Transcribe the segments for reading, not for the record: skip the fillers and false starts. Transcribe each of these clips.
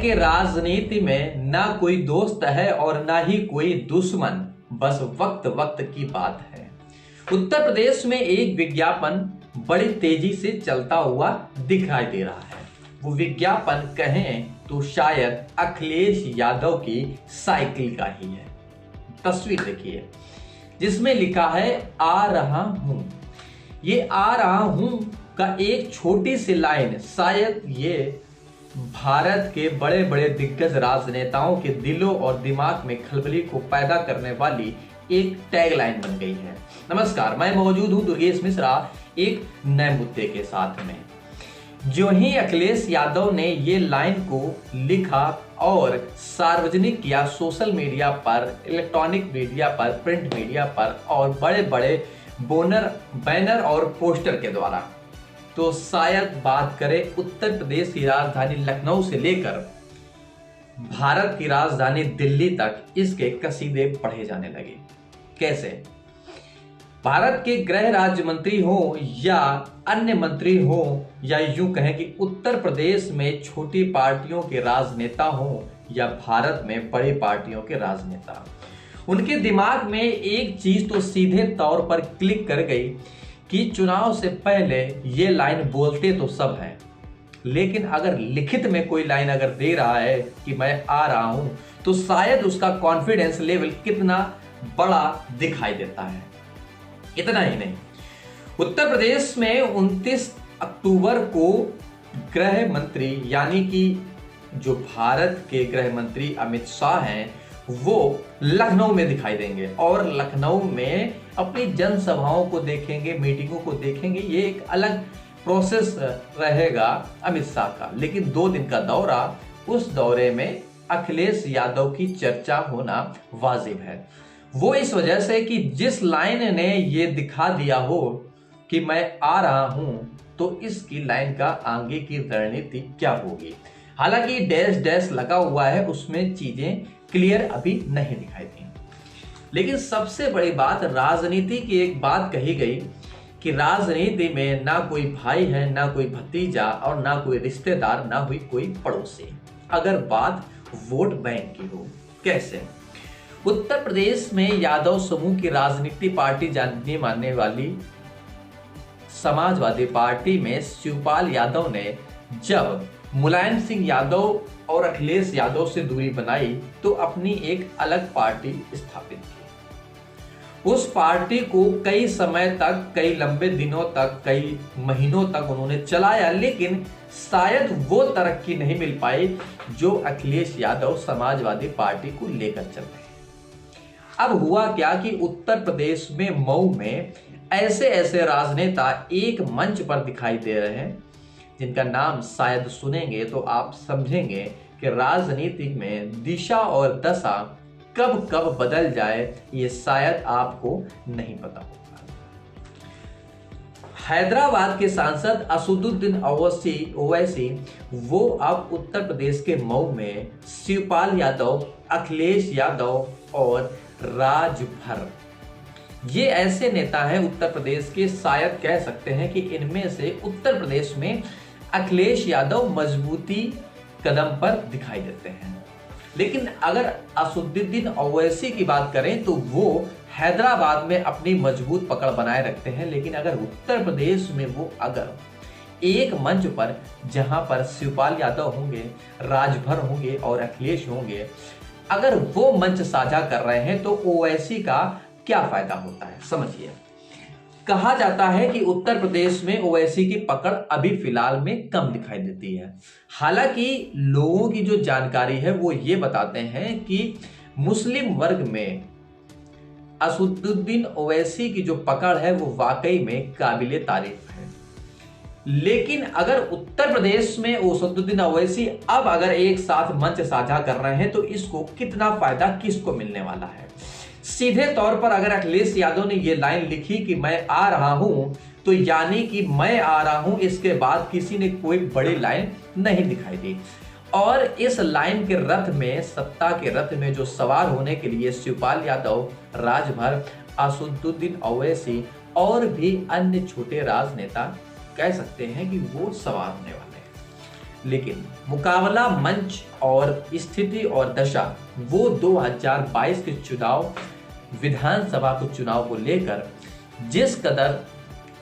कि राजनीति में ना कोई दोस्त है और ना ही कोई दुश्मन, बस वक्त वक्त की बात है। उत्तर प्रदेश में एक विज्ञापन बड़ी तेजी से चलता हुआ दिखाई दे रहा है। वो विज्ञापन कहें तो शायद अखिलेश यादव की साइकिल का ही है। तस्वीर देखिए जिसमें लिखा है आ रहा हूं। ये आ रहा हूं का एक छोटी सी लाइन शायद ये भारत के बड़े बड़े दिग्गज राजनेताओं के दिलों और दिमाग में खलबली को पैदा करने वाली एक टैगलाइन बन गई है। नमस्कार, मैं मौजूद हूं दुर्गेश मिश्रा एक नए मुद्दे के साथ में। जो ही अखिलेश यादव ने ये लाइन को लिखा और सार्वजनिक किया सोशल मीडिया पर, इलेक्ट्रॉनिक मीडिया पर, प्रिंट मीडिया पर और बड़े बड़े बैनर और पोस्टर के द्वारा, तो शायद बात करें उत्तर प्रदेश की राजधानी लखनऊ से लेकर भारत की राजधानी दिल्ली तक इसके कसीदे पढ़े जाने लगे। कैसे? भारत के गृह राज्य मंत्री हो या अन्य मंत्री हो या यूं कहें कि उत्तर प्रदेश में छोटी पार्टियों के राजनेता हो या भारत में बड़ी पार्टियों के राजनेता, उनके दिमाग में एक चीज तो सीधे तौर पर क्लिक कर गई कि चुनाव से पहले ये लाइन बोलते तो सब हैं, लेकिन अगर लिखित में कोई लाइन अगर दे रहा है कि मैं आ रहा हूं, तो शायद उसका कॉन्फिडेंस लेवल कितना बड़ा दिखाई देता है। इतना ही नहीं, उत्तर प्रदेश में 29 अक्टूबर को गृह मंत्री यानी कि जो भारत के गृह मंत्री अमित शाह हैं, वो लखनऊ में दिखाई देंगे और लखनऊ में अपनी जनसभाओं को देखेंगे, मीटिंगों को देखेंगे। ये एक अलग प्रोसेस रहेगा अमित शाह का, लेकिन 2 दिन का दौरा, उस दौरे में अखिलेश यादव की चर्चा होना वाजिब है। वो इस वजह से कि जिस लाइन ने ये दिखा दिया हो कि मैं आ रहा हूं, तो इसकी लाइन का आगे की रणनीति क्या होगी। हालांकि डैश डैश लगा हुआ है, उसमें चीजें क्लियर अभी नहीं दिखाई दी। लेकिन सबसे बड़ी बात राजनीति की एक बात कही गई कि राजनीति में ना कोई भाई है, ना कोई भतीजा और ना कोई रिश्तेदार, ना हुई कोई पड़ोसी। अगर बात वोट बैंक की हो, कैसे? उत्तर प्रदेश में यादव समूह की राजनीतिक पार्टी जानने मानने वाली समाजवादी पार्टी में शिवपाल यादव ने जब मुलायम सिंह यादव और अखिलेश यादव से दूरी बनाई तो अपनी एक अलग पार्टी स्थापित की। उस पार्टी को कई समय तक, कई लंबे दिनों तक, कई महीनों तक उन्होंने चलाया, लेकिन शायद वो तरक्की नहीं मिल पाई जो अखिलेश यादव समाजवादी पार्टी को लेकर चल रहे हैं। अब हुआ क्या कि उत्तर प्रदेश में मऊ में ऐसे ऐसे राजनेता एक मंच पर दिखाई दे रहे हैं जिनका नाम शायद सुनेंगे तो आप समझेंगे कि राजनीति में दिशा और दशा कब कब बदल जाए ये शायद आपको नहीं पता होगा। हैदराबाद के सांसद असदुद्दीन ओवैसी वो अब उत्तर प्रदेश के मऊ में शिवपाल यादव, अखिलेश यादव और राजभर, ये ऐसे नेता हैं उत्तर प्रदेश के, शायद कह सकते हैं कि इनमें से उत्तर प्रदेश में अखिलेश यादव मजबूती कदम पर दिखाई देते हैं। लेकिन अगर असदुद्दीन ओवैसी की बात करें तो वो हैदराबाद में अपनी मजबूत पकड़ बनाए रखते हैं, लेकिन अगर उत्तर प्रदेश में वो अगर एक मंच पर जहां पर शिवपाल यादव होंगे, राजभर होंगे और अखिलेश होंगे, अगर वो मंच साझा कर रहे हैं तो ओवैसी का क्या फायदा होता है, समझिए। कहा जाता है कि उत्तर प्रदेश में ओवैसी की पकड़ अभी फिलहाल में कम दिखाई देती है। हालांकि लोगों की जो जानकारी है वो ये बताते हैं कि मुस्लिम वर्ग में असदुद्दीन ओवैसी की जो पकड़ है वो वाकई में काबिले तारीफ है। लेकिन अगर उत्तर प्रदेश में असदुद्दीन ओवैसी अब अगर एक साथ मंच साझा कर रहे हैं तो इसको कितना फायदा किसको मिलने वाला है। सीधे तौर पर अगर अखिलेश यादव ने ये लाइन लिखी कि मैं आ रहा हूं, तो यानी कि मैं आ रहा हूं, इसके बाद किसी ने कोई बड़ी लाइन नहीं दिखाई दी। और इस लाइन के रथ में, सत्ता के रथ में जो सवार होने के लिए शिवपाल यादव, राजभर, असदुद्दीन ओवैसी और भी अन्य छोटे राजनेता कह सकते हैं कि वो सवार होने वाले हैं। लेकिन मुकाबला मंच और स्थिति और दशा वो 2022 के चुनाव, विधानसभा के चुनाव को लेकर जिस कदर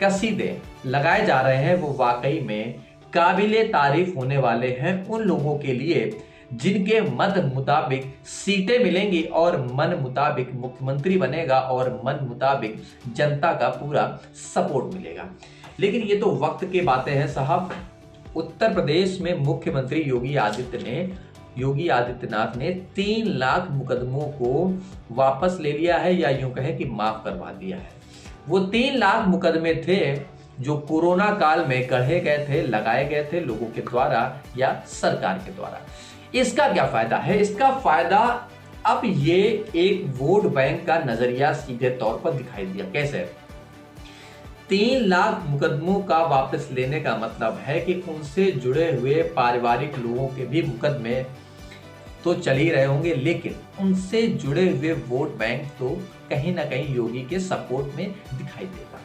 कसीदे लगाए जा रहे हैं वो वाकई में काबिले तारीफ होने वाले हैं उन लोगों के लिए जिनके मत मुताबिक सीटें मिलेंगी और मन मुताबिक मुख्यमंत्री बनेगा और मन मुताबिक जनता का पूरा सपोर्ट मिलेगा। लेकिन ये तो वक्त की बातें हैं साहब। उत्तर प्रदेश में मुख्यमंत्री योगी आदित्यनाथ ने 3 लाख मुकदमों को वापस ले लिया है, या यूं कहें कि माफ करवा दिया है। वो 3 लाख मुकदमे थे जो कोरोना काल में गढ़े गए थे, लगाए गए थे लोगों के द्वारा या सरकार के द्वारा। इसका क्या फायदा है? इसका फायदा अब ये एक वोट बैंक का नजरिया सीधे तौर पर दिखाई दिया। कैसे? 3 लाख मुकदमों का वापस लेने का मतलब है कि उनसे जुड़े हुए पारिवारिक लोगों के भी मुकदमे तो चल ही रहे होंगे, लेकिन उनसे जुड़े हुए वोट बैंक तो कहीं ना कहीं योगी के सपोर्ट में दिखाई देगा।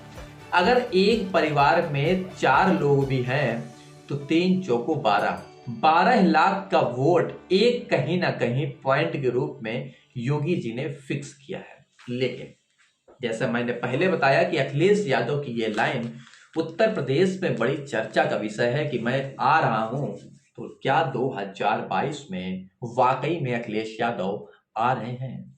अगर एक परिवार में 4 लोग भी हैं तो 3 चौको 12 लाख का वोट एक कहीं ना कहीं पॉइंट के रूप में योगी जी ने फिक्स किया है। लेकिन जैसा मैंने पहले बताया कि अखिलेश यादव की ये लाइन उत्तर प्रदेश में बड़ी चर्चा का विषय है कि मैं आ रहा हूं, तो क्या 2022 में वाकई में अखिलेश यादव आ रहे हैं?